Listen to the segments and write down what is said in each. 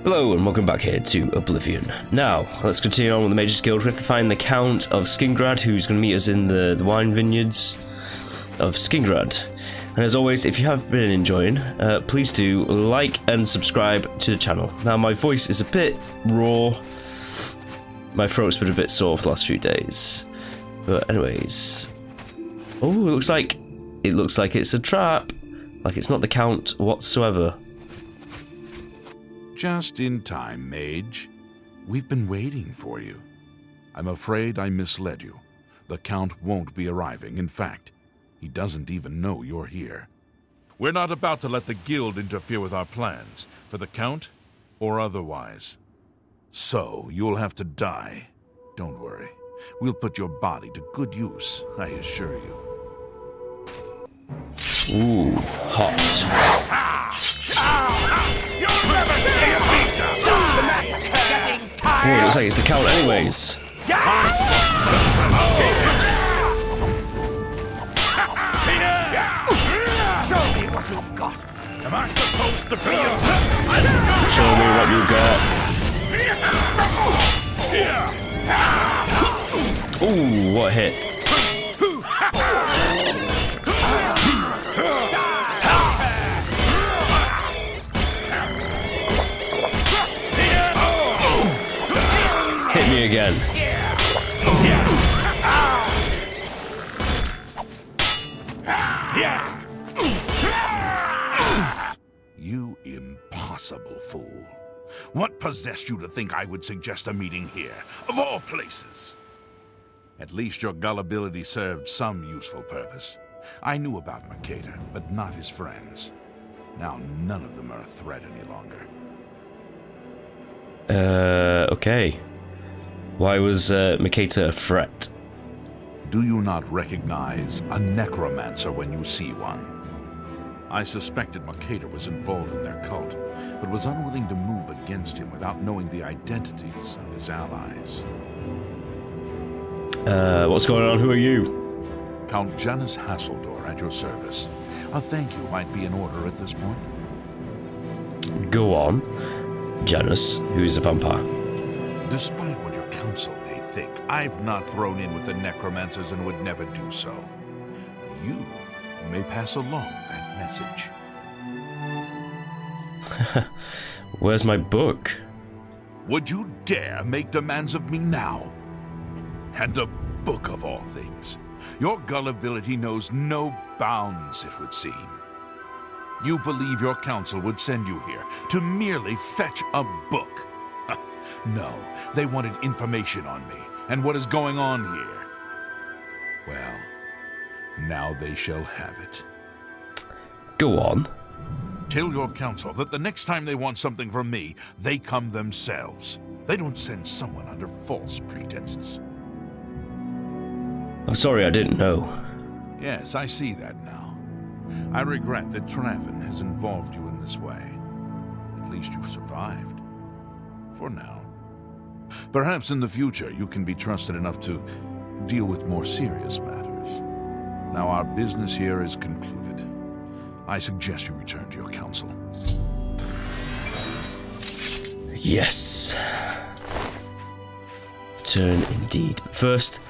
Hello and welcome back here to Oblivion. Now, let's continue on with the Mage's Guild. We have to find the Count of Skingrad, who's going to meet us in the wine vineyards of Skingrad. And as always, if you have been enjoying, please do like and subscribe to the channel. Now, my voice is a bit raw. My throat's been a bit sore for the last few days. But anyways... Oh, it looks like it's a trap. Like it's not the Count whatsoever. Just in time, Mage. We've been waiting for you. I'm afraid I misled you. The Count won't be arriving. In fact, he doesn't even know you're here. We're not about to let the Guild interfere with our plans, for the Count or otherwise. So, you'll have to die. Don't worry. We'll put your body to good use, I assure you. Ooh, hot. Oh, it looks like it's the Count anyways. Show me what you've got. Am I supposed to be a... Show me what you got. Ooh, what a hit. Hit me again. You impossible fool. What possessed you to think I would suggest a meeting here, of all places? At least your gullibility served some useful purpose. I knew about Mercator, but not his friends. Now none of them are a threat any longer. Okay. Why was Mercator a threat? Do you not recognize a necromancer when you see one? I suspected Mercator was involved in their cult, but was unwilling to move against him without knowing the identities of his allies. What's going on? Who are you? Count Janus Hasseldor at your service. A thank you might be in order at this point. Go on. Janus, who is a vampire. Despite what your council may think, I've not thrown in with the necromancers and would never do so. You may pass along that message. Where's my book? Would you dare make demands of me now? And a book of all things. Your gullibility knows no bounds, it would seem. You believe your council would send you here to merely fetch a book. No, they wanted information on me and what is going on here. Well, now they shall have it. Go on. Tell your council that the next time they want something from me, they come themselves. They don't send someone under false pretenses. I'm sorry, I didn't know. Yes, I see that now. I regret that Traven has involved you in this way. At least you've survived. For now. Perhaps in the future you can be trusted enough to deal with more serious matters. Now our business here is concluded. I suggest you return to your council. Yes. Turn indeed. First,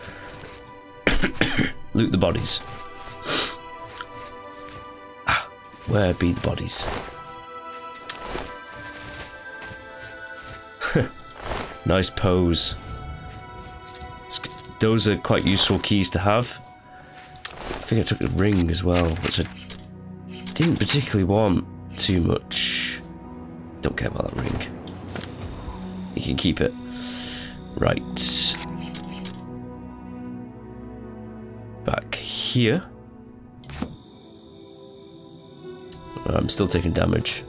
loot the bodies. Where be the bodies? Nice pose. Those are quite useful keys to have. I think I took a ring as well, which I didn't particularly want too much. Don't care about that ring. You can keep it. Right. Back here. I'm still taking damage.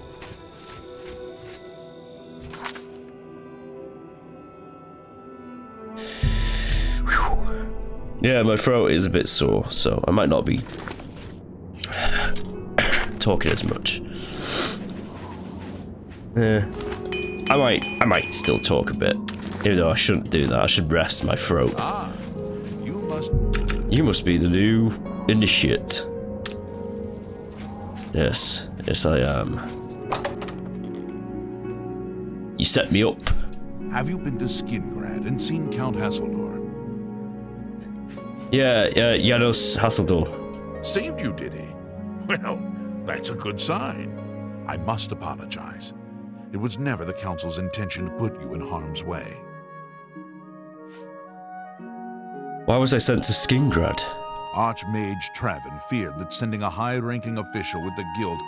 Whew. Yeah, my throat is a bit sore, so I might not be talking as much. I might still talk a bit, even though I shouldn't do that. I should rest my throat. You must be the new initiate. Yes, yes I am. set me up. Have you been to Skingrad and seen Count Hasseldor? Yeah, Janos Hasseldor. Saved you, did he? Well, that's a good sign. I must apologize. It was never the Council's intention to put you in harm's way. Why was I sent to Skingrad? Archmage Travin feared that sending a high-ranking official with the guild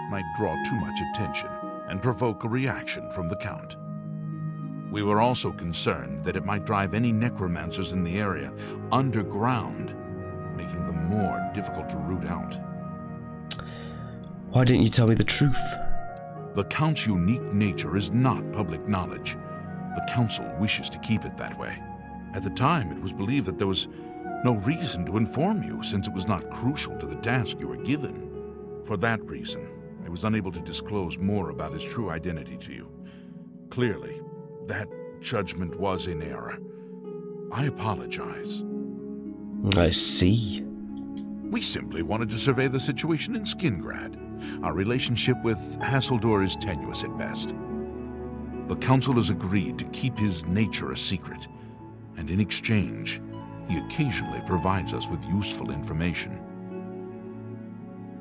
might draw too much attention and provoke a reaction from the Count. We were also concerned that it might drive any necromancers in the area underground, making them more difficult to root out. Why didn't you tell me the truth? The Count's unique nature is not public knowledge. The Council wishes to keep it that way. At the time, it was believed that there was no reason to inform you, since it was not crucial to the task you were given. For that reason, I was unable to disclose more about his true identity to you. Clearly, that judgment was in error. I apologize. I see. We simply wanted to survey the situation in Skingrad. Our relationship with Hasseldor is tenuous at best. The Council has agreed to keep his nature a secret, and in exchange, he occasionally provides us with useful information.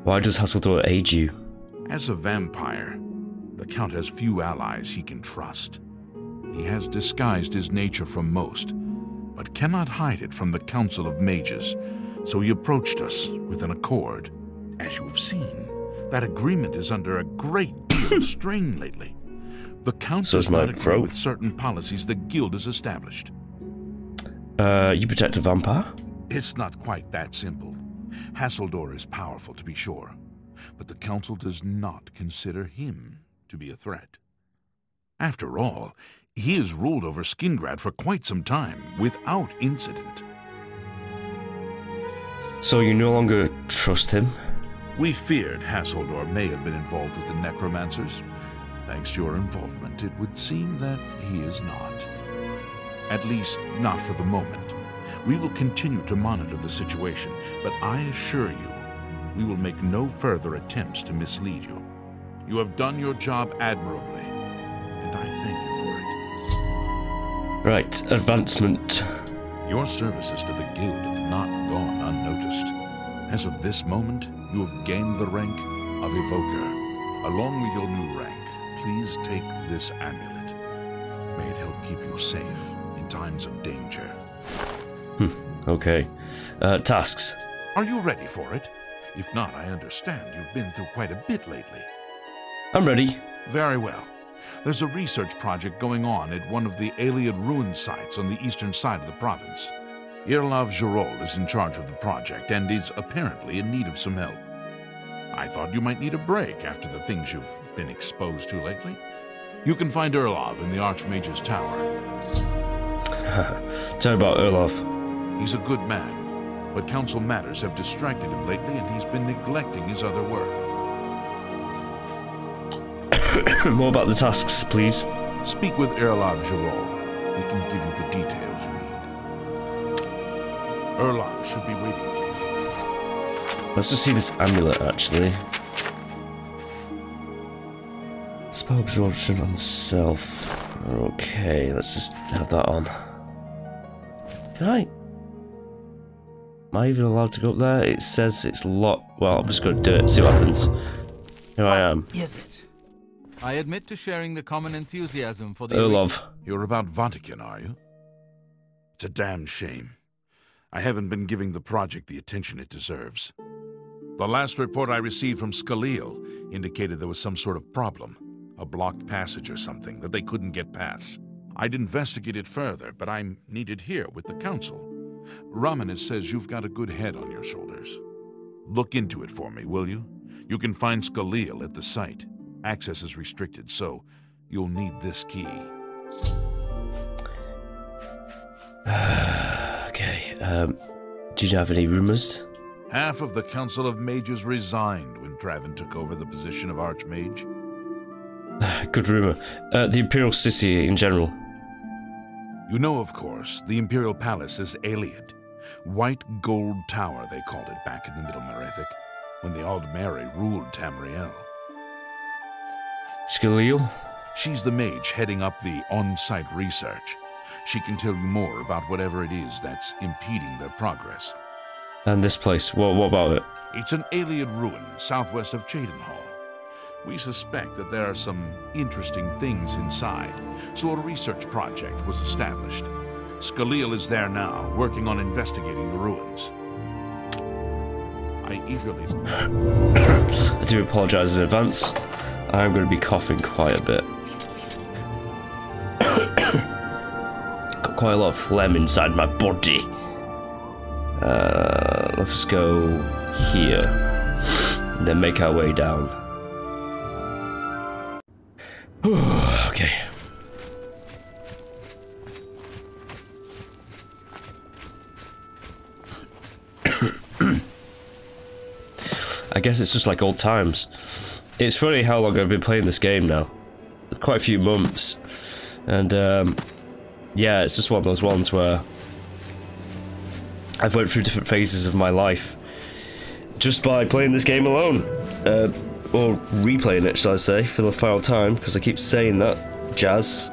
Why does Hasseldor aid you? As a vampire, the Count has few allies he can trust. He has disguised his nature from most, but cannot hide it from the Council of Mages, so he approached us with an accord. As you have seen, that agreement is under a great deal of strain lately. The Count does not agree with certain policies the Guild has established. You protect a vampire? It's not quite that simple. Hasseldor is powerful, to be sure, but the Council does not consider him to be a threat. After all, he has ruled over Skingrad for quite some time, without incident. So you no longer trust him? We feared Hasseldor may have been involved with the necromancers. Thanks to your involvement, it would seem that he is not. At least, not for the moment. We will continue to monitor the situation, but I assure you, we will make no further attempts to mislead you. You have done your job admirably, and I thank you for it. Right, advancement. Your services to the Guild have not gone unnoticed. As of this moment, you have gained the rank of Evoker. Along with your new rank, please take this amulet. May it help keep you safe in times of danger. Okay. Tasks. Are you ready for it? If not, I understand you've been through quite a bit lately. I'm ready. Very well. There's a research project going on at one of the Ayleid ruin sites on the eastern side of the province. Irlav Jirol is in charge of the project and is apparently in need of some help. I thought you might need a break after the things you've been exposed to lately. You can find Irlav in the Archmage's Tower. Tell me about Irlav. He's a good man, but council matters have distracted him lately and he's been neglecting his other work. More about the tasks, please. Speak with Irlav Jirol. He can give you the details you need. Irlav should be waiting for you. Let's just see this amulet, actually. Spell absorption on self. Okay, let's just have that on. Can I? Am I even allowed to go up there? It says it's locked. Well, I'm just going to do it, see what happens. Here I am. Is it? I admit to sharing the common enthusiasm for the... Irlav. You're about Vahtacen, are you? It's a damn shame. I haven't been giving the project the attention it deserves. The last report I received from Cyrodiil indicated there was some sort of problem. A blocked passage or something that they couldn't get past. I'd investigate it further, but I'm needed here with the council. Ramanis says you've got a good head on your shoulders. Look into it for me, will you? You can find Cyrodiil at the site. Access is restricted, so you'll need this key. Okay, do you have any rumors? Half of the Council of Mages resigned when Travin took over the position of Archmage. Good rumor. The Imperial City in general. You know, of course, the Imperial Palace is Ayleid. White Gold Tower, they called it back in the Middle Merethic, when the Aldmeri ruled Tamriel. Cyrodiil? She's the mage heading up the on-site research. She can tell you more about whatever it is that's impeding their progress. And this place, what about it? It's an alien ruin southwest of Cheydinhall. We suspect that there are some interesting things inside, so a research project was established. Cyrodiil is there now, working on investigating the ruins. I eagerly... I do apologise in advance. I'm going to be coughing quite a bit. Got quite a lot of phlegm inside my body. Let's just go here, and then make our way down. Okay. I guess it's just like old times. It's funny how long I've been playing this game now. Quite a few months. And yeah, it's just one of those ones where I've went through different phases of my life just by playing this game alone. Or replaying it, shall I say, for the final time, because I keep saying that jazz.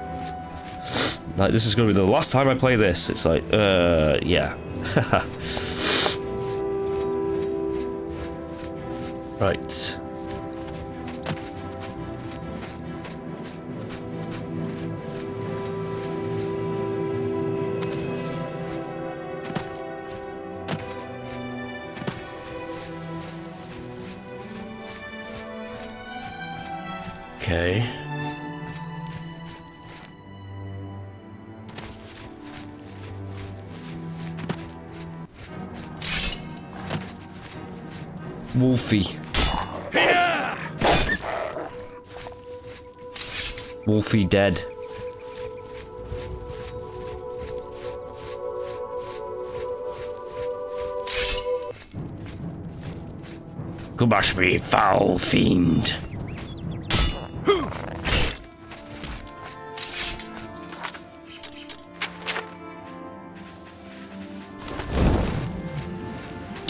Like, this is going to be the last time I play this. It's like, yeah. Right. Okay. Wolfie. Wolfie dead. Go back me, foul fiend.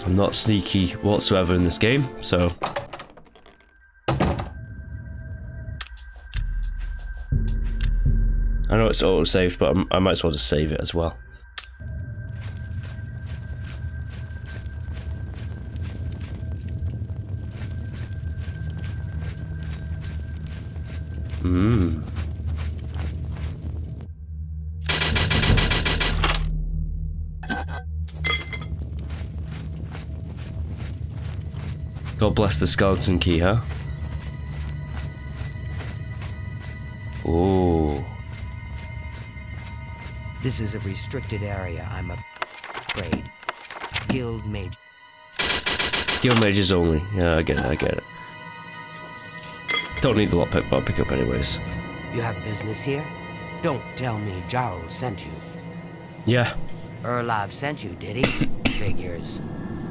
I'm not sneaky whatsoever in this game, so... I know it's auto-saved, but I might as well just save it as well. God bless the skeleton key, huh? Ooh. This is a restricted area, I'm afraid. Guild mage. Guild mages only. Yeah, I get it. Don't need the lockpick, but I'll pick up anyways. You have business here? Don't tell me Jarl sent you. Yeah. Erlov sent you, did he? Figures.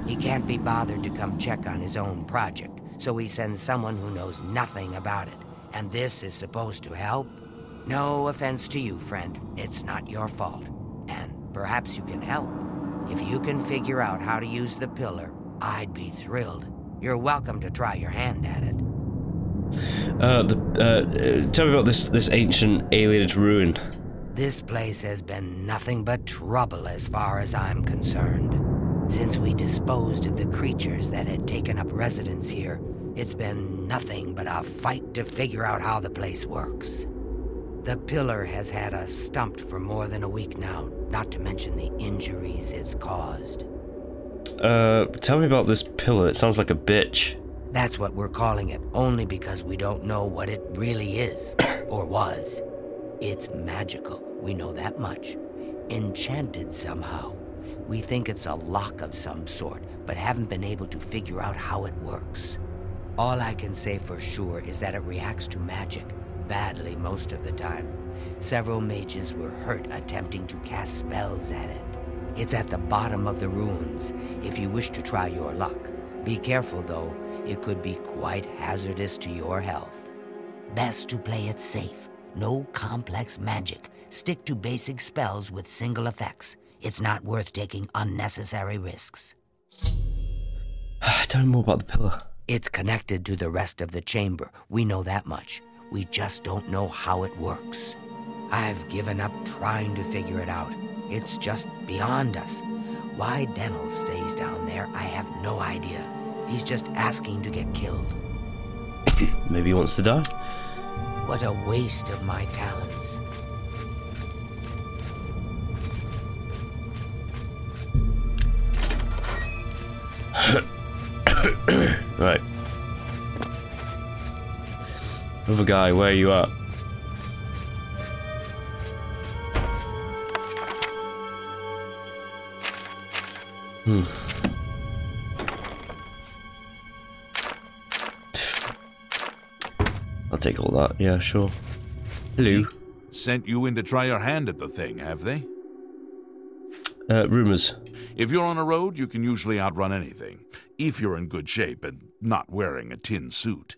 He can't be bothered to come check on his own project, so he sends someone who knows nothing about it. And this is supposed to help? No offense to you, friend. It's not your fault. And perhaps you can help. If you can figure out how to use the pillar, I'd be thrilled. You're welcome to try your hand at it. Tell me about this ancient alienated ruin. This place has been nothing but trouble as far as I'm concerned. Since we disposed of the creatures that had taken up residence here, it's been nothing but a fight to figure out how the place works. The pillar has had us stumped for more than a week now, not to mention the injuries it's caused. Tell me about this pillar. It sounds like a bitch. That's what we're calling it, only because we don't know what it really is, or was. It's magical, we know that much. Enchanted somehow. We think it's a lock of some sort, but haven't been able to figure out how it works. All I can say for sure is that it reacts to magic, badly most of the time. Several mages were hurt attempting to cast spells at it. It's at the bottom of the ruins, if you wish to try your luck. Be careful though, it could be quite hazardous to your health. Best to play it safe. No complex magic. Stick to basic spells with single effects. It's not worth taking unnecessary risks. Tell me more about the pillar. It's connected to the rest of the chamber. We know that much. We just don't know how it works. I've given up trying to figure it out. It's just beyond us. Why Denel stays down there, I have no idea. He's just asking to get killed. Maybe he wants to die? What a waste of my talents. Right. Other guy, where are you at? I'll take all that, yeah, sure. Hello. Sent you in to try your hand at the thing, have they? Rumors. If you're on a road, you can usually outrun anything, if you're in good shape and not wearing a tin suit.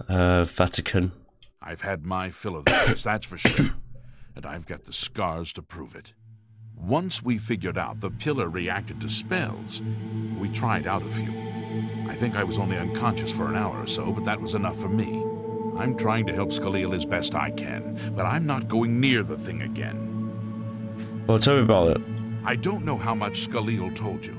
Vahtacen. I've had my fill of those, that's for sure. And I've got the scars to prove it. Once we figured out the pillar reacted to spells, we tried out a few. I think I was only unconscious for an hour or so, but that was enough for me. I'm trying to help Cyrodiil as best I can, but I'm not going near the thing again. Well, tell me about it. I don't know how much Cyrodiil told you.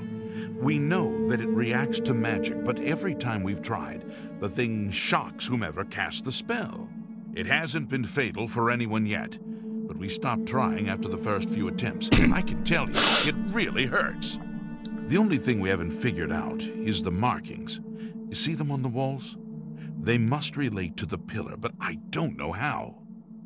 We know that it reacts to magic, but every time we've tried, the thing shocks whomever cast the spell. It hasn't been fatal for anyone yet, but we stopped trying after the first few attempts. I can tell you, it really hurts. The only thing we haven't figured out is the markings. You see them on the walls? They must relate to the pillar, but I don't know how.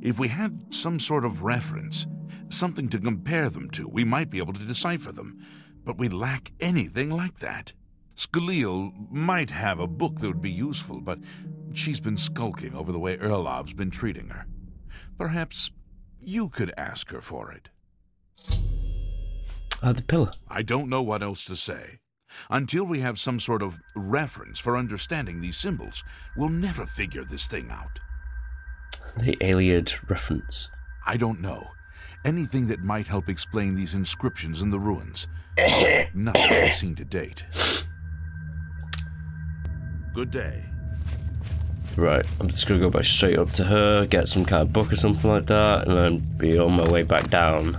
If we had some sort of reference, something to compare them to, we might be able to decipher them. But we lack anything like that. Cyrodiil might have a book that would be useful, but she's been skulking over the way Erlov's been treating her. Perhaps you could ask her for it. The pillar. I don't know what else to say. Until we have some sort of reference for understanding these symbols, we'll never figure this thing out. The Iliad reference. I don't know. Anything that might help explain these inscriptions in the ruins. Nothing I've seen to date. Good day. Right, I'm just gonna go back straight up to her, get some kind of book or something like that, and then be on my way back down.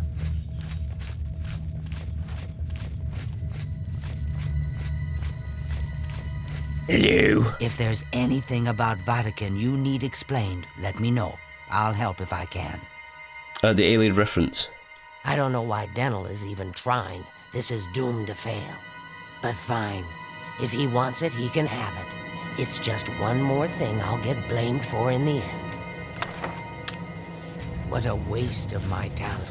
Hello. If there's anything about Vahtacen you need explained, let me know. I'll help if I can. The Iliad reference. I don't know why Denel is even trying. This is doomed to fail. But fine. If he wants it, he can have it. It's just one more thing I'll get blamed for in the end. What a waste of my talent.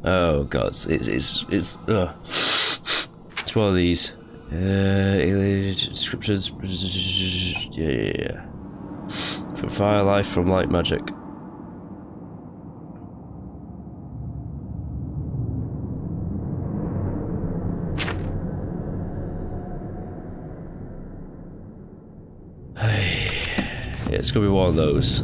Oh god, it's one of these. Iliad scriptures. Yeah. For fire life from light magic. Yeah, it's gonna be one of those.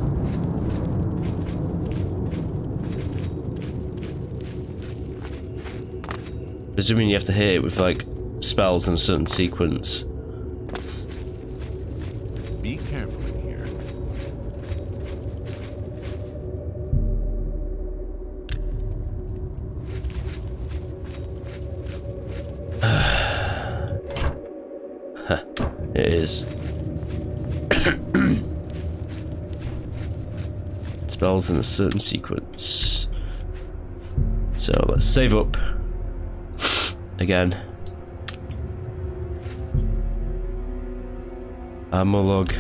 Presuming you have to hit it with like spells in a certain sequence. Be careful in here. It is. Spells in a certain sequence. So let's save up. Again. Ammo log.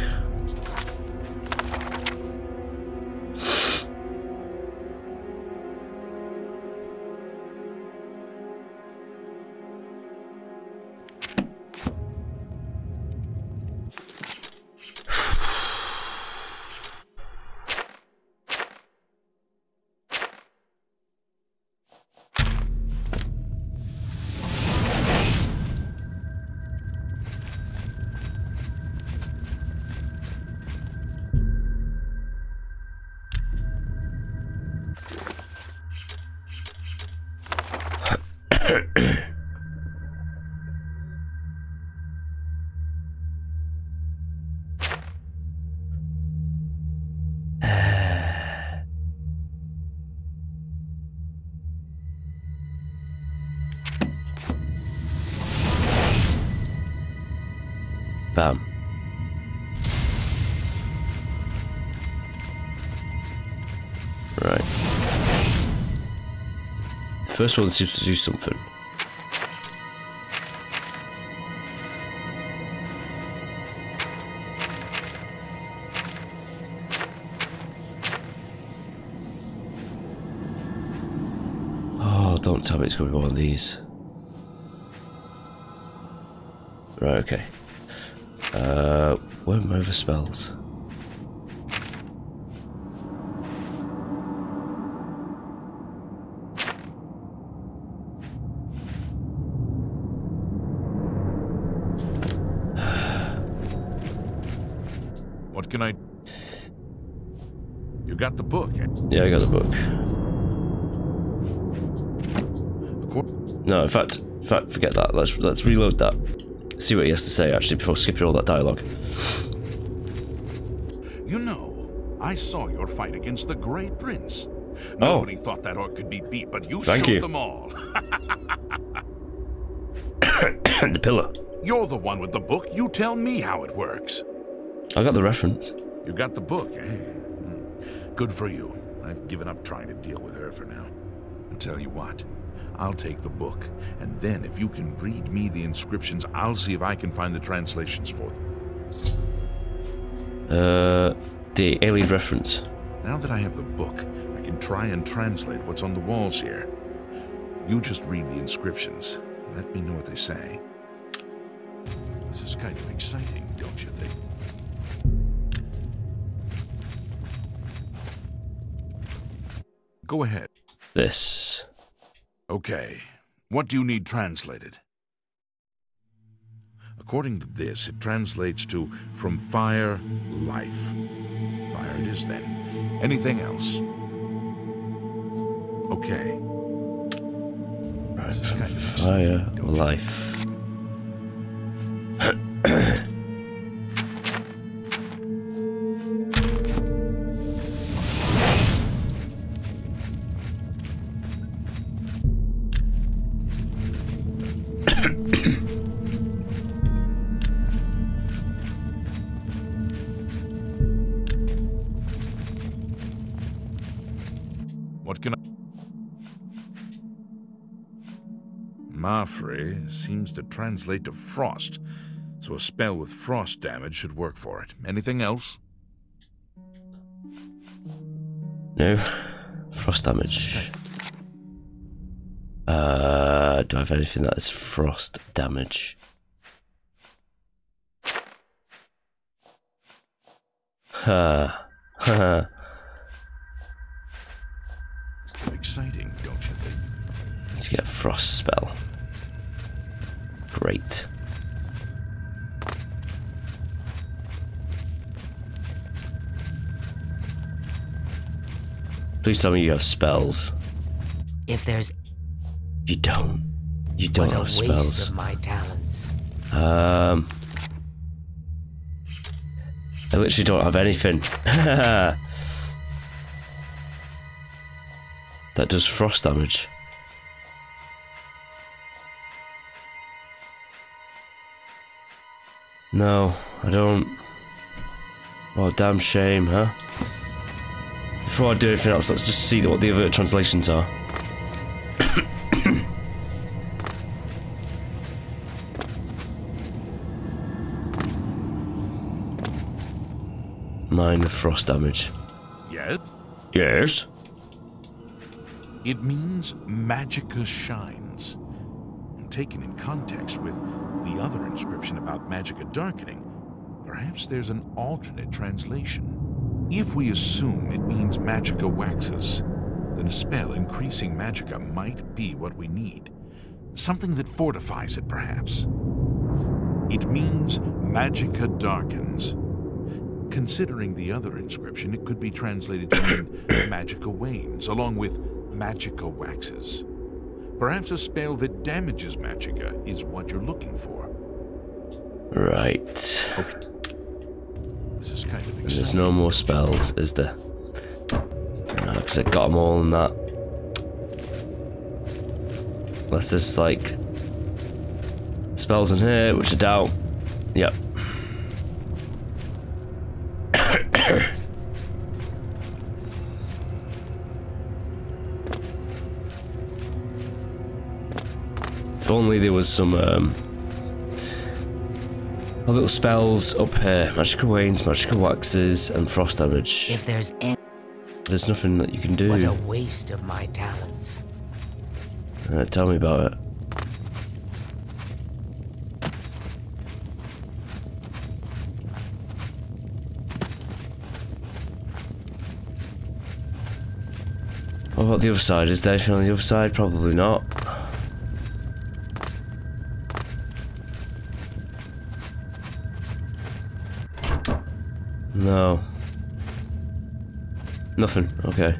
Damn. Right. The first one seems to do something. Oh, don't tell me it's going to be one of these. Right, okay. Where are my other spells? What can I... You got the book, eh? Yeah, I got the book. No, in fact, forget that. Let's reload that. See what he has to say actually before skipping all that dialogue. You know, I saw your fight against the Grey Prince. Nobody thought that orc could be beat, but you showed them all. The pillar. You're the one with the book. You tell me how it works. I got the reference. You got the book, eh? Good for you. I've given up trying to deal with her for now. I'll tell you what. I'll take the book, and then if you can read me the inscriptions, I'll see if I can find the translations for them. The alien reference. Now that I have the book, I can try and translate what's on the walls here. You just read the inscriptions. Let me know what they say. This is kind of exciting, don't you think? Go ahead. This. Okay. What do you need translated? According to this, it translates to from fire, life. Fire it is then. Anything else? Okay. Right, from fire, life. What can I... Mafre seems to translate to frost, so a spell with frost damage should work for it. Anything else? No. Frost damage. Do I have anything that is frost damage? Exciting, don't you think? Let's get a frost spell. Great. Please tell me you have spells. If there's... You don't. You don't have waste spells. of my talents. I literally don't have anything. That does frost damage. No, I don't. Oh, damn shame, huh? Before I do anything else, let's just see what the other translations are. Minor frost damage. Yes? Yes? It means magicka shines. And taken in context with the other inscription about magicka darkening, perhaps there's an alternate translation. If we assume it means magicka waxes, then a spell increasing magicka might be what we need. Something that fortifies it, perhaps. It means magicka darkens. Considering the other inscription, it could be translated to mean magicka wanes, along with magicka waxes. Perhaps a spell that damages magicka is what you're looking for. Right. Okay. This is kind of exciting. There's no more spells, is there? Because I got them all in that. Unless there's like spells in here, which I doubt. Yep. If only there was some little spells up here. Magical wanes, magical waxes, and frost damage. If there's any... There's nothing that you can do. What a waste of my talents. Tell me about it. What about the other side? Is there anything on the other side? Probably not. No. Nothing. Okay.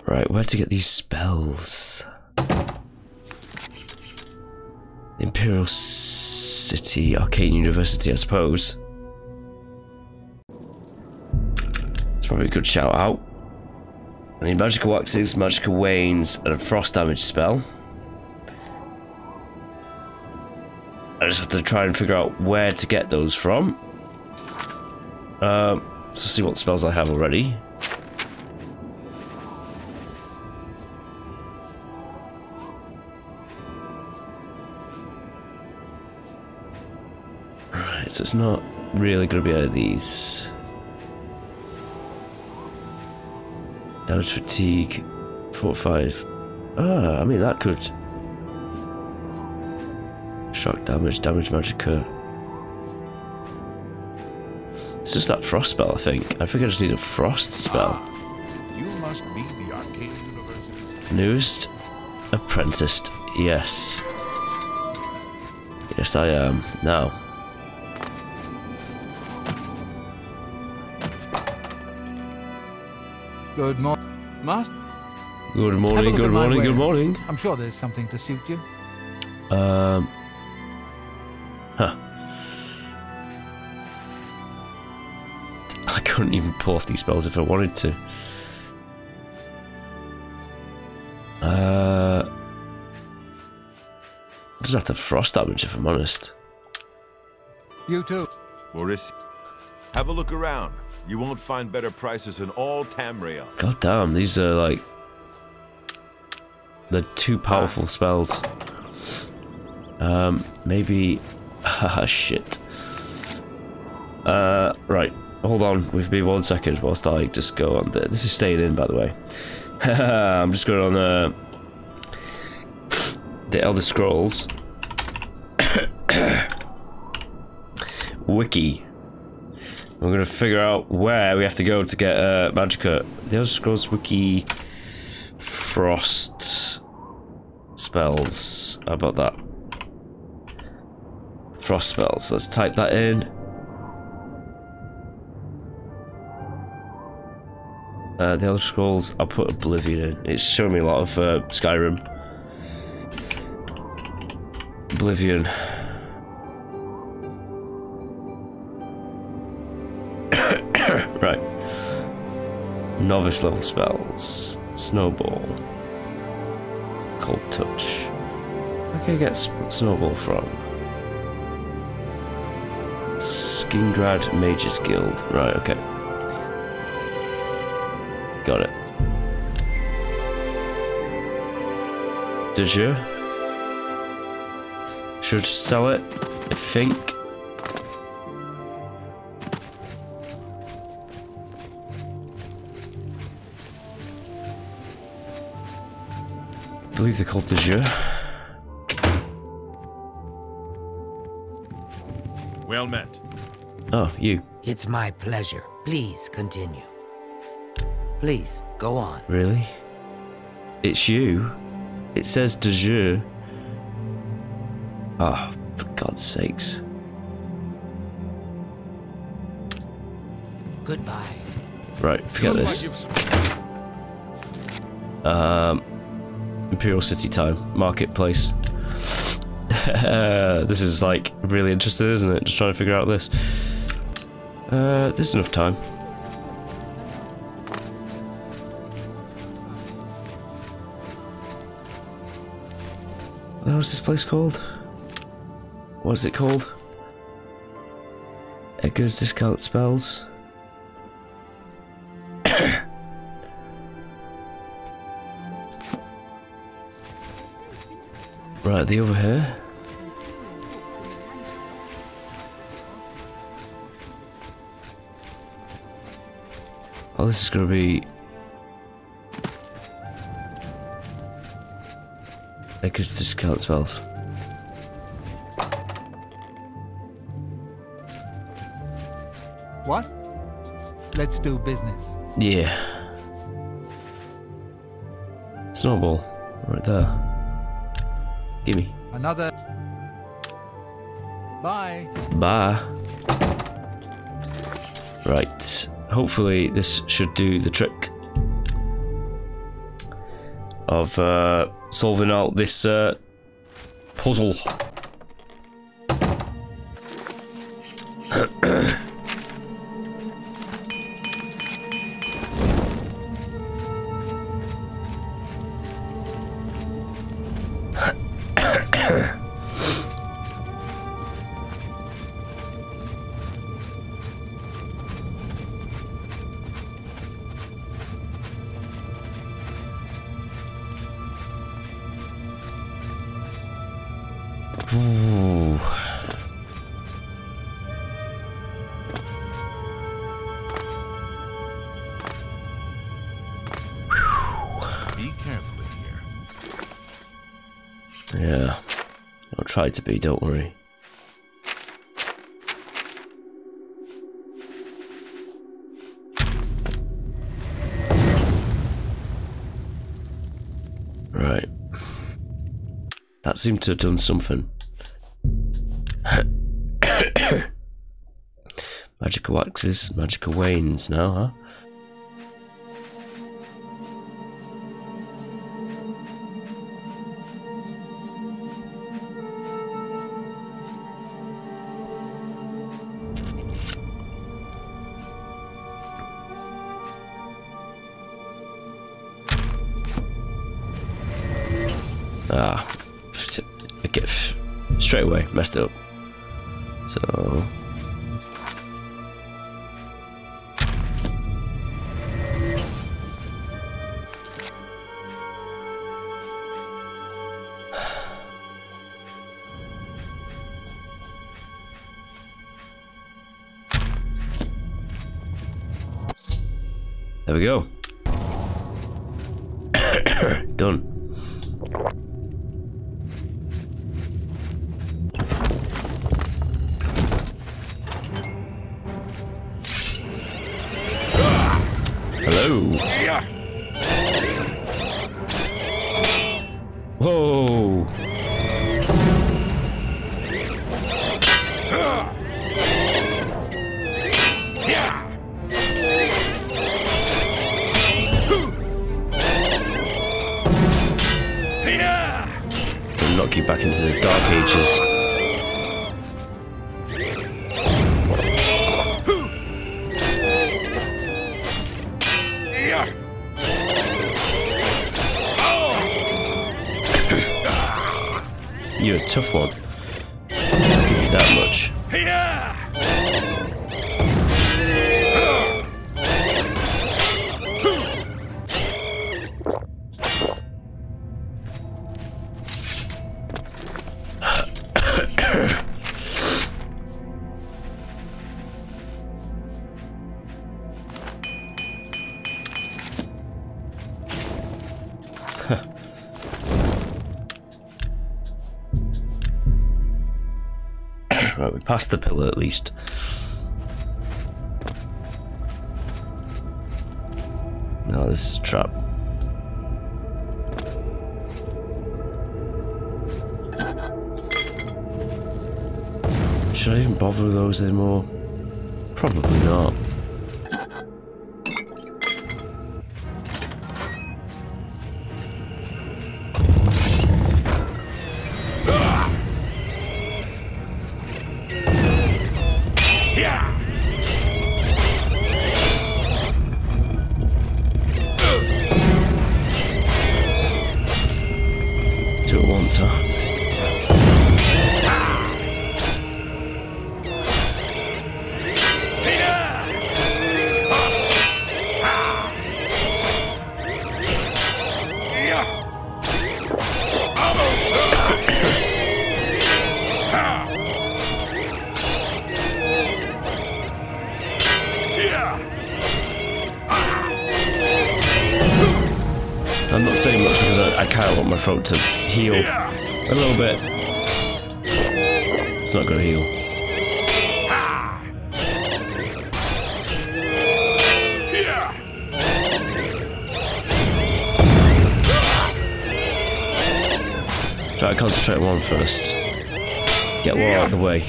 Right, where to get these spells? Imperial City, Arcane University, I suppose. It's probably a good shout out. I need magical waxes, magical wanes, and a frost damage spell. I just have to try and figure out where to get those from. Let's see what spells I have already. Right, so it's not really going to be out of these. Damage fatigue, 45. Ah, I mean that could. Shock damage, damage magicka. It's just that frost spell, I think. I think I just need a frost spell. You must be the Arcane University's Newest apprenticed, yes. Yes, I am now. Good morning, Master. Good morning, good morning, good morning. I'm sure there's something to suit you. Huh. I couldn't even pull off these spells if I wanted to. Just have to frost damage if I'm honest. You too. Maurice, have a look around. You won't find better prices in all Tamriel. God damn, these are like... They're too powerful spells. Maybe... Haha, shit. Right. Hold on with me 1 second whilst I just go on there. This is staying in, by the way. I'm just going on the Elder Scrolls wiki. We're gonna figure out where we have to go to get magicka. The Elder Scrolls wiki frost spells. How about that? Frost spells. Let's type that in. The Elder Scrolls, I'll put Oblivion in. It's showing me a lot of Skyrim. Oblivion. Right. Novice level spells. Snowball. Cold touch. Where can I get Snowball from? Skingrad Mages Guild. Right, okay. Got it. Does you? Should sell it, I think. I believe they're called de jure. Well met. Oh, you. It's my pleasure. Please continue. Please, go on. Really? It's you? It says de jure. Oh, for God's sakes. Goodbye. Right, forget this. Imperial City time. Marketplace. This is like really interesting, isn't it? Just trying to figure out this. There's enough time. hell's this place called? What's it called? Edgar's discount spells. Right, the over here. Oh, this is gonna be Edgar's discount spells. What? Let's do business. Yeah. Snowball, right there. Gimme. Another. Bye. Bye. Right. Hopefully this should do the trick of solving out this puzzle. Ooh. Be careful in here. Yeah. I'll try to be, don't worry. Right. That seemed to have done something. Magical waxes, magical wanes now, huh? Ah, okay, straight away messed it up. So there we go. Done. Hello. Whoa. I'll knock you back into the dark ages. You're a tough one. I'll give you that much. Right, we passed the pillar at least. No, this is a trap. Should I even bother with those anymore? Probably not. Two at once, huh? I kind of want my throat to heal a little bit. It's not gonna heal. Try to concentrate on one first. Get one out of the way.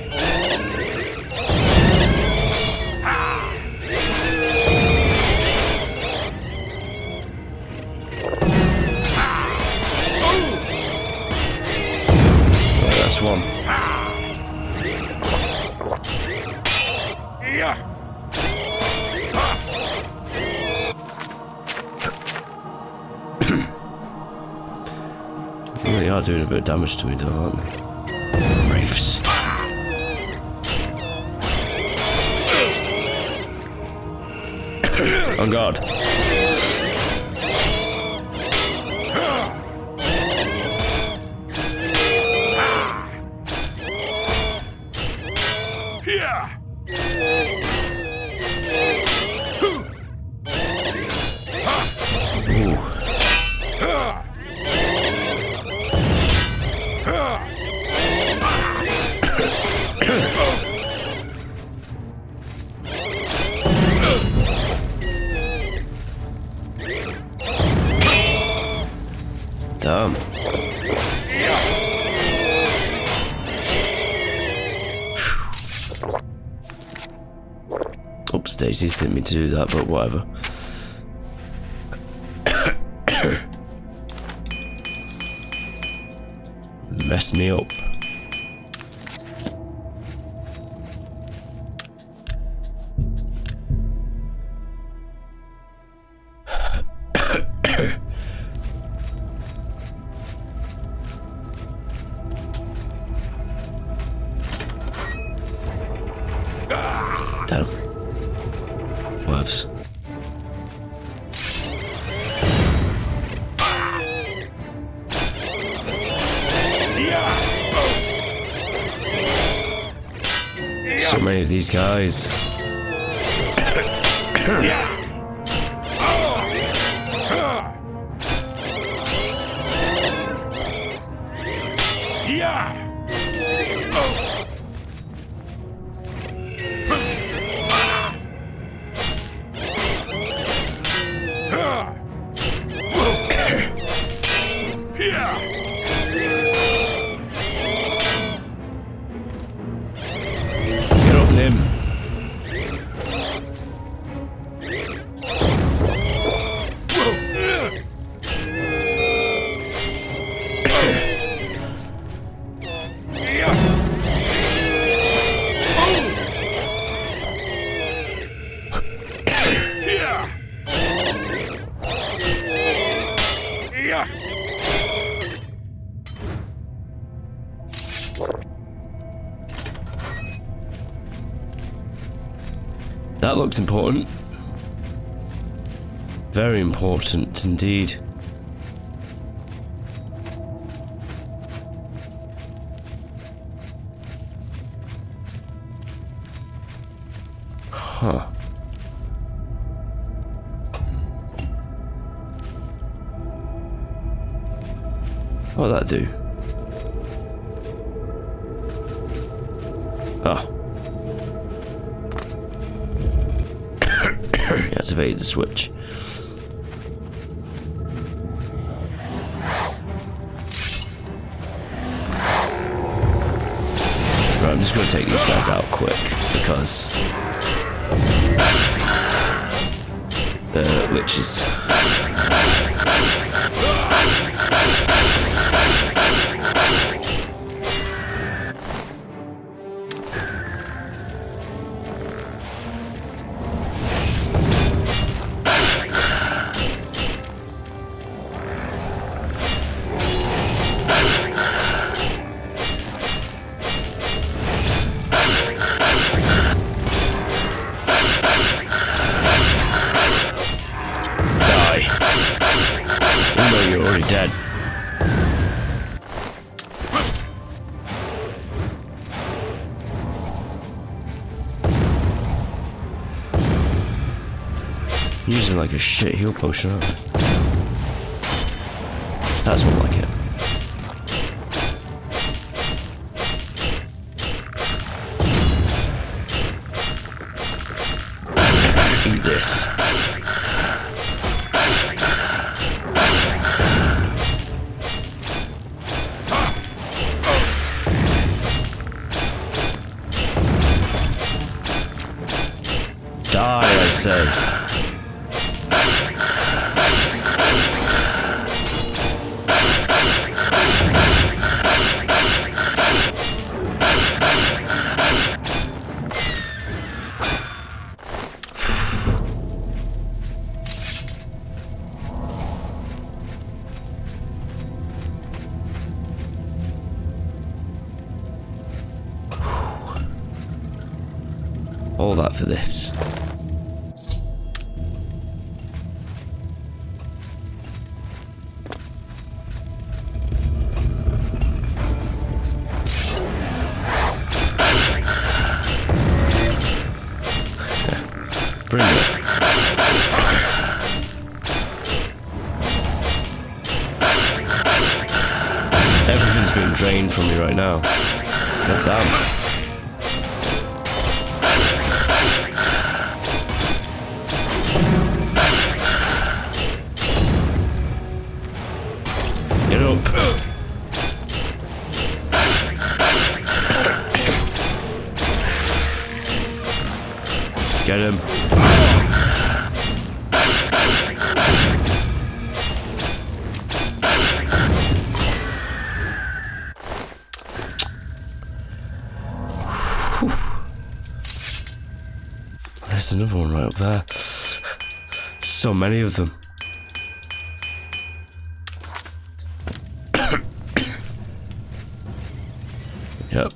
Right, that's one. They are doing a bit of damage to me, though, aren't they? Wraiths. Oh god. Ooh. Damn. Oops, Daisies didn't mean to do that, but whatever. Messed me up. Damn. Whoops. So many of these guys. Get up, Nim. That looks important. Very important indeed. Huh. What'll that do? Oh. Activate the switch. Right, I'm just going to take these guys out quick because the witches. You're already dead. Using like a shit heal potion, aren't I? That's more like it. Eat this. Die, I say. All that for this. Bring it. Everything's being drained from me right now. God damn. Get up. Get him. There's another one right up there. So many of them. Yep.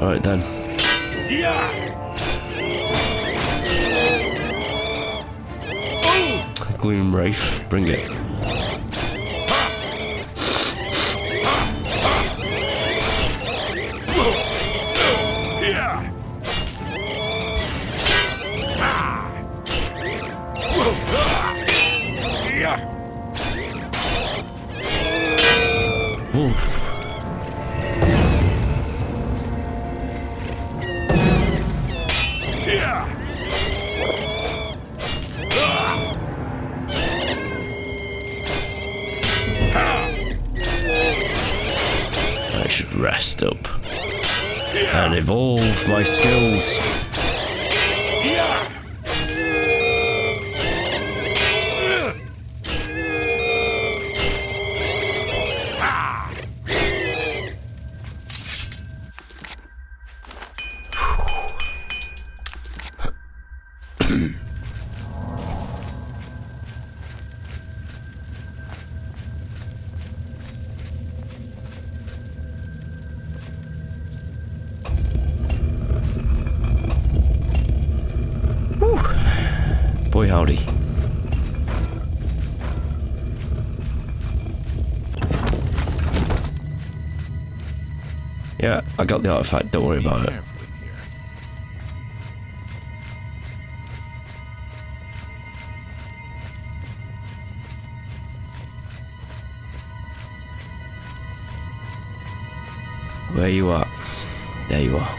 All right then. Gloom Wraith, bring it. Oof. I should rest up and evolve my skills. Boy howdy. Yeah, I got the artifact, don't worry about it. Where you at? There you are.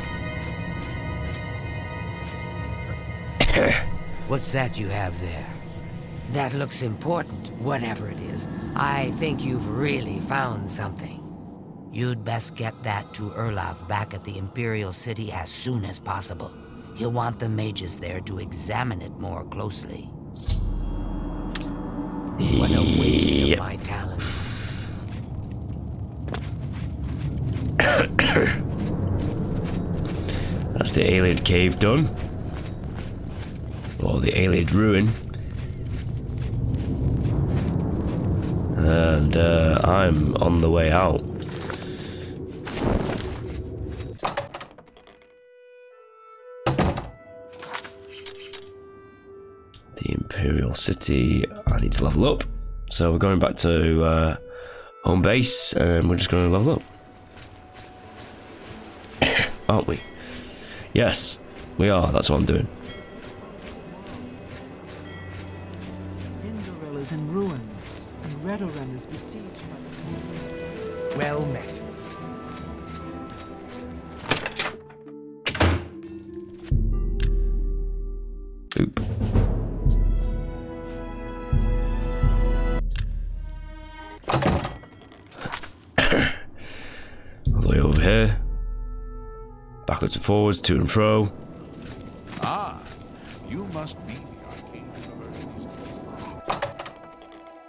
What's that you have there? That looks important, whatever it is. I think you've really found something. You'd best get that to Erlav back at the Imperial City as soon as possible. He'll want the mages there to examine it more closely. What a waste of my talents. That's the Aelid Cave done. Or the Aelid Ruin. And I'm on the way out. The Imperial city. I need to level up. So we're going back to home base, and we're just going to level up. Aren't we? Yes, we are. That's what I'm doing. Indoril is in ruins, and Redoran is besieged by the Mormons. Well met. Oop. All the way over here. Backwards and forwards, to and fro. Ah, you must be the Arcane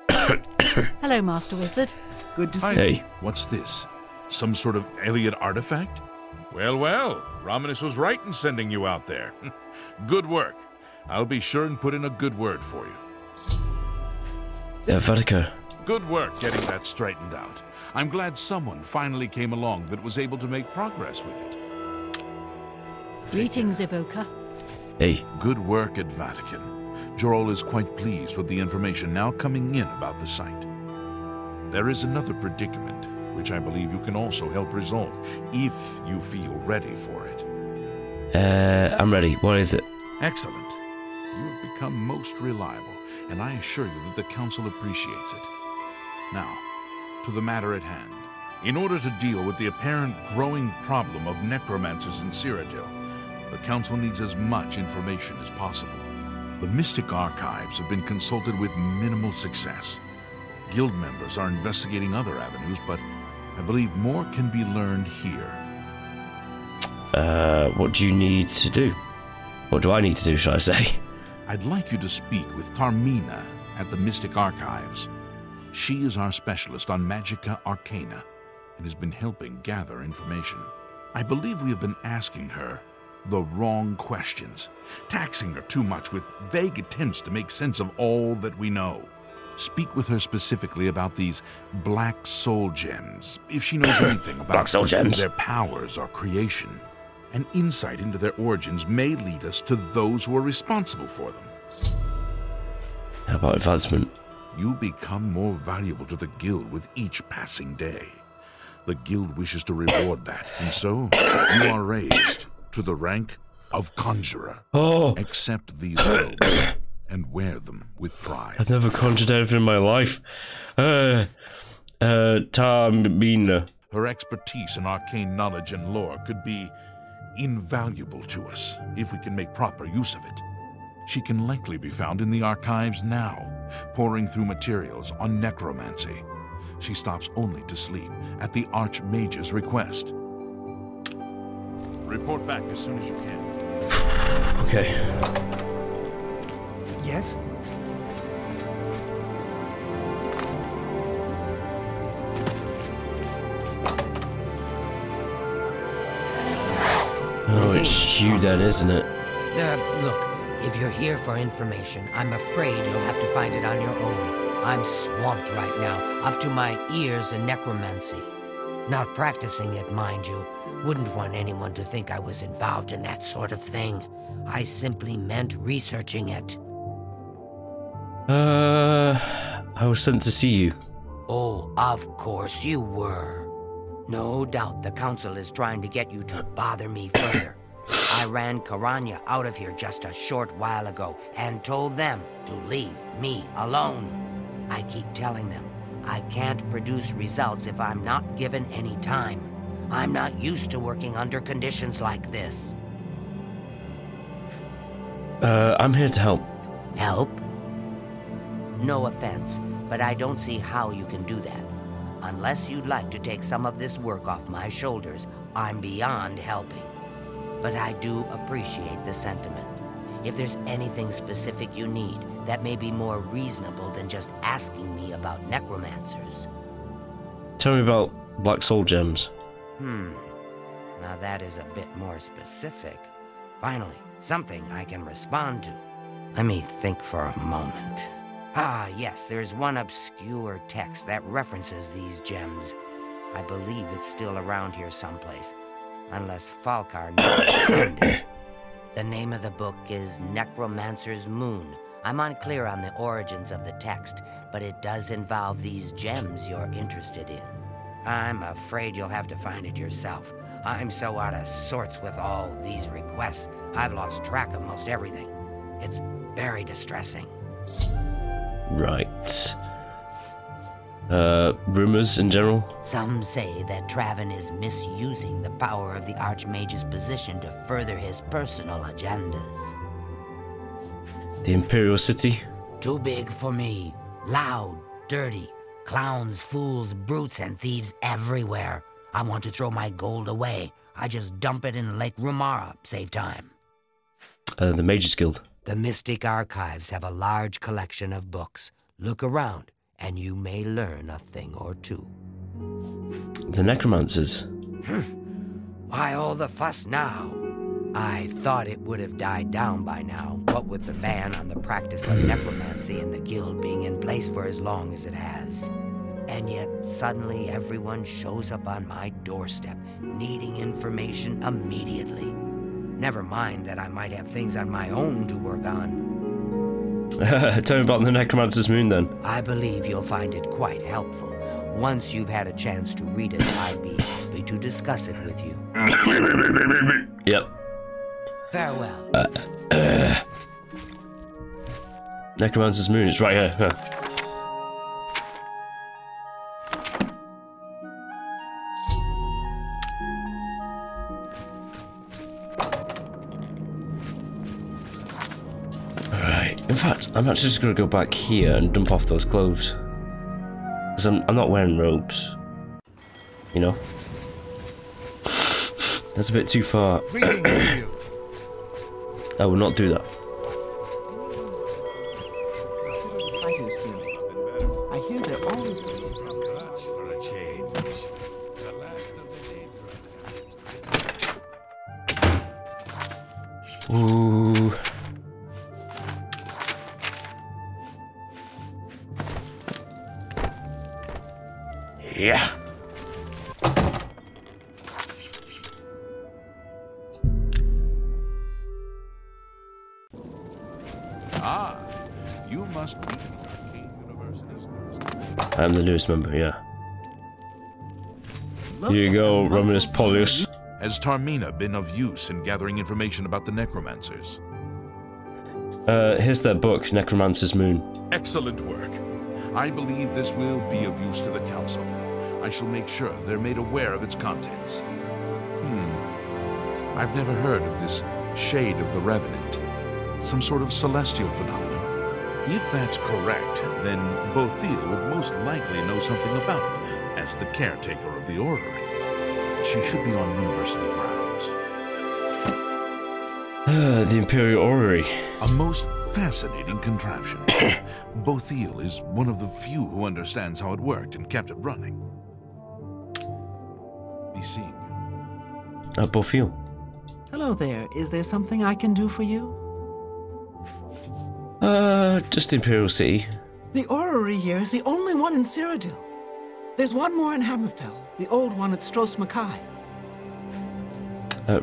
University's. Hello, Master Wizard. Good to see Hey. you. What's this? Some sort of alien artifact? Well, well, Romanus was right in sending you out there. Good work. I'll be sure and put in a good word for you. Vahtacen. Good work getting that straightened out. I'm glad someone finally came along that was able to make progress with it. Greetings, Evoker. Hey. Good work at Vahtacen. Jorol is quite pleased with the information now coming in about the site. There is another predicament, which I believe you can also help resolve, if you feel ready for it. I'm ready. What is it? Excellent. You have become most reliable, and I assure you that the Council appreciates it. Now, to the matter at hand. In order to deal with the apparent growing problem of necromancers in Cyrodiil, the Council needs as much information as possible. The Mystic Archives have been consulted with minimal success. Guild members are investigating other avenues, but I believe more can be learned here. What do you need to do? What do I need to do, shall I say? I'd like you to speak with Tarmina at the Mystic Archives. She is our specialist on Magica Arcana and has been helping gather information. I believe we have been asking her the wrong questions, taxing her too much with vague attempts to make sense of all that we know. Speak with her specifically about these black soul gems, if she knows anything about Black soul gems. their powers or creation. An insight into their origins may lead us to those who are responsible for them. How about advancement? You become more valuable to the Guild with each passing day. The Guild wishes to reward that, and so you are raised to the rank of Conjurer. Oh, Accept these robes and wear them with pride. I've never conjured anything in my life. Tarmina. Her expertise in arcane knowledge and lore could be invaluable to us if we can make proper use of it. She can likely be found in the archives now, poring through materials on necromancy. She stops only to sleep at the Archmage's request. Report back as soon as you can. Okay. Yes? Oh, it's you then, isn't it? Look, if you're here for information, I'm afraid you'll have to find it on your own. I'm swamped right now, up to my ears in necromancy. Not practicing it, mind you. Wouldn't want anyone to think I was involved in that sort of thing. I simply meant researching it. I was sent to see you. Oh, of course you were. No doubt the Council is trying to get you to bother me further. I ran Karanya out of here just a short while ago and told them to leave me alone. I keep telling them I can't produce results if I'm not given any time. I'm not used to working under conditions like this. I'm here to help. Help? No offense, but I don't see how you can do that. Unless you'd like to take some of this work off my shoulders, I'm beyond helping. But I do appreciate the sentiment. If there's anything specific you need that may be more reasonable than just asking me about necromancers. Tell me about black soul gems. Now that is a bit more specific. Finally, something I can respond to. Let me think for a moment. Ah, yes, there's one obscure text that references these gems. I believe it's still around here someplace, unless Falkar never returned it. The name of the book is Necromancer's Moon, I'm unclear on the origins of the text, but it does involve these gems you're interested in. I'm afraid you'll have to find it yourself. I'm so out of sorts with all these requests, I've lost track of most everything. It's very distressing. Right. Rumors in general? Some say that Traven is misusing the power of the Archmage's position to further his personal agendas. The Imperial City? Too big for me. Loud, dirty. Clowns, fools, brutes, and thieves everywhere. I want to throw my gold away. I just dump it in Lake Rumara, save time. The Mages Guild. The Mystic Archives have a large collection of books. Look around, and you may learn a thing or two. The Necromancers. Why all the fuss now? I thought it would have died down by now, what with the ban on the practice of necromancy in the guild being in place for as long as it has. And yet, suddenly everyone shows up on my doorstep, needing information immediately. Never mind that I might have things on my own to work on. Tell me about the Necromancer's Moon, then. I believe you'll find it quite helpful. Once you've had a chance to read it, I'd be happy to discuss it with you. Yep. Farewell. Necromancer's Moon, it's right here. Huh. Alright, in fact, I'm actually just gonna go back here and dump off those clothes. Because I'm not wearing robes. You know? That's a bit too far. I will not do that. Consider the Fighters Guild. I hear they're always ready. Much for a change. The last of the Ooh. Yeah. Ah, you must be the Arcane University's newest. I'm the newest member, yeah. Look Here you at go, the Romanus muscles Paulius. Has Tarmina been of use in gathering information about the necromancers? Here's their book, Necromancer's Moon. Excellent work. I believe this will be of use to the Council. I shall make sure they're made aware of its contents. I've never heard of this Shade of the Revenant. Some sort of celestial phenomenon. If that's correct, then Bothiel would most likely know something about it, as the caretaker of the orrery. She should be on university grounds. The Imperial Orrery. A most fascinating contraption. Bothiel is one of the few who understands how it worked and kept it running. Be seeing you. Bothiel. Hello there. Is there something I can do for you? Just Imperial City. The orrery here is the only one in Cyrodiil. There's one more in Hammerfell, the old one at Stros Mackay.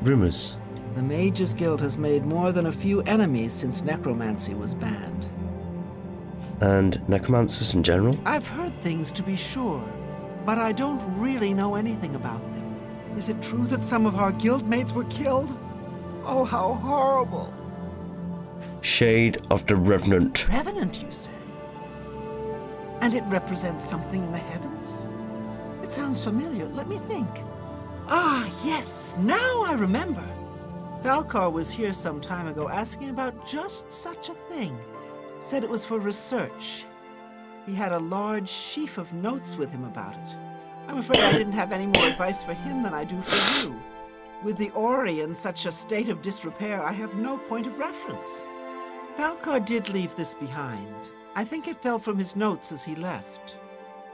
Rumors. The Mages Guild has made more than a few enemies since necromancy was banned. And necromancers in general? I've heard things to be sure, but I don't really know anything about them. Is it true that some of our guildmates were killed? Oh, how horrible! Shade of the Revenant. Revenant, you say? And it represents something in the heavens? It sounds familiar. Let me think. Ah, yes, now I remember. Falcar was here some time ago asking about just such a thing. Said it was for research. He had a large sheaf of notes with him about it. I'm afraid I didn't have any more advice for him than I do for you. With the Orrery in such a state of disrepair, I have no point of reference. Falcar did leave this behind. I think it fell from his notes as he left.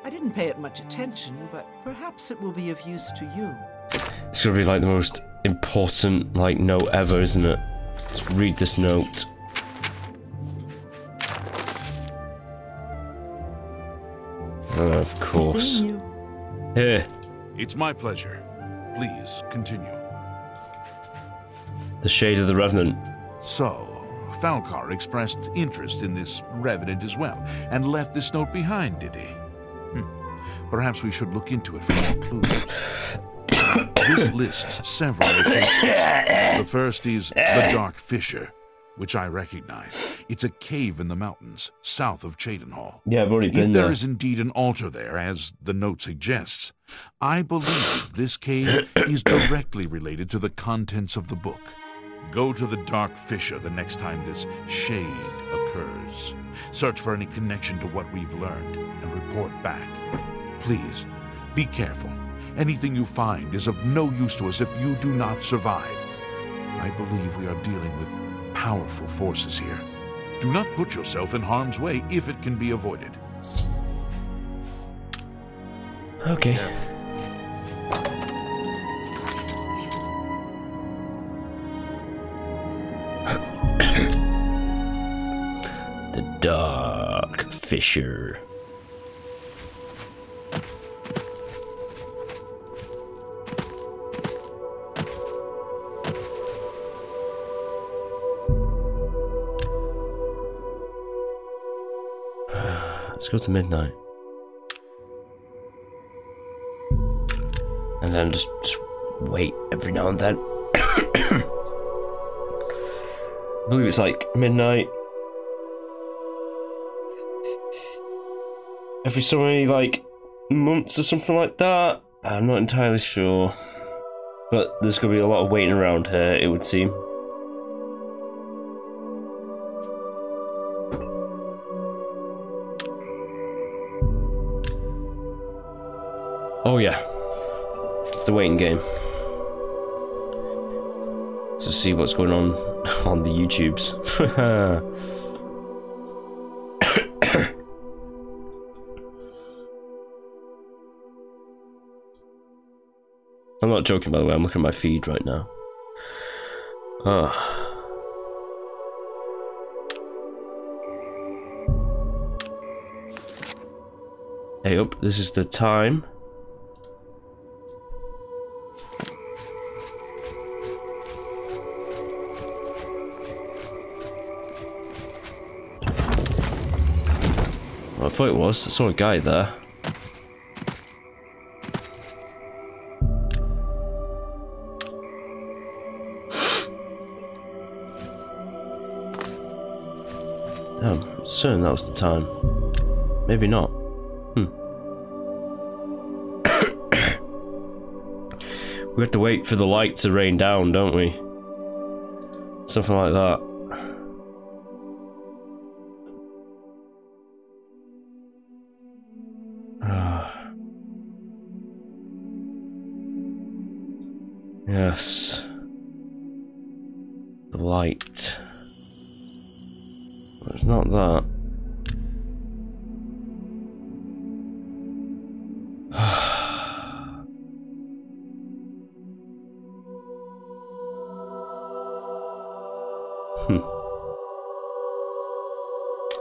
I didn't pay it much attention, but perhaps it will be of use to you. It's gonna be like the most important note ever, isn't it? Let's read this note. Of course. Seeing you. Here. It's my pleasure. Please, continue. The Shade of the Revenant. So, Falcar expressed interest in this revenant as well, and left this note behind, did he? Perhaps we should look into it for more clues. This lists several locations. The first is the Dark Fissure, which I recognize. It's a cave in the mountains, south of Cheydinhal. Yeah, I've already been there. If there is indeed an altar there, as the note suggests, I believe this cave is directly related to the contents of the book. Go to the Dark Fissure the next time this shade occurs. Search for any connection to what we've learned and report back. Please, be careful. Anything you find is of no use to us if you do not survive. I believe we are dealing with powerful forces here. Do not put yourself in harm's way if it can be avoided. Okay. The Dark Fissure. Let's go to midnight. And then just wait every now and then. I believe it's like midnight. Every so many like months or something like that. I'm not entirely sure. But there's gonna be a lot of waiting around here, it would seem. Oh yeah, it's the waiting game. To see what's going on the YouTubes. I'm not joking, by the way, I'm looking at my feed right now. Hey up, this is the time. I thought it was. I saw a guy there. I'm certain that was the time. Maybe not. We have to wait for the light to rain down, don't we? Something like that. Yes. The light. Well, it's not that.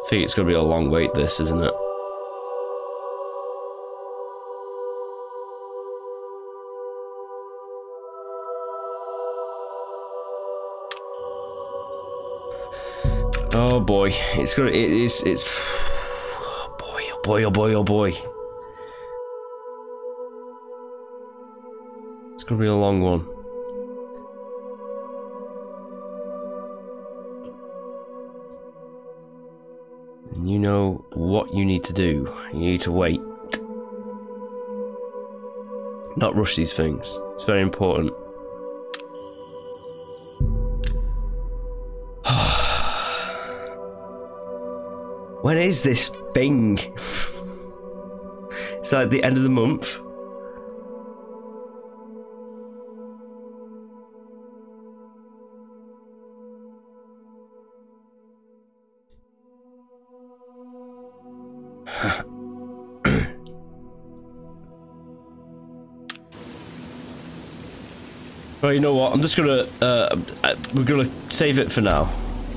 I think it's gonna be a long wait, this, isn't it? Oh boy, it's oh boy, oh boy, oh boy, oh boy. It's gonna be a long one. And you know what you need to do. You need to wait. Not rush these things. It's very important. When is this thing? It's like the end of the month. Well, you know what? I'm just gonna we're gonna save it for now,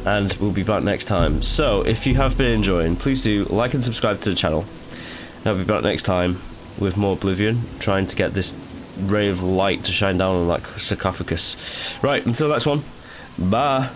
and we'll be back next time. So, if you have been enjoying, please do like and subscribe to the channel. And I'll be back next time with more Oblivion, trying to get this ray of light to shine down on that sarcophagus. Right, until next one, bye.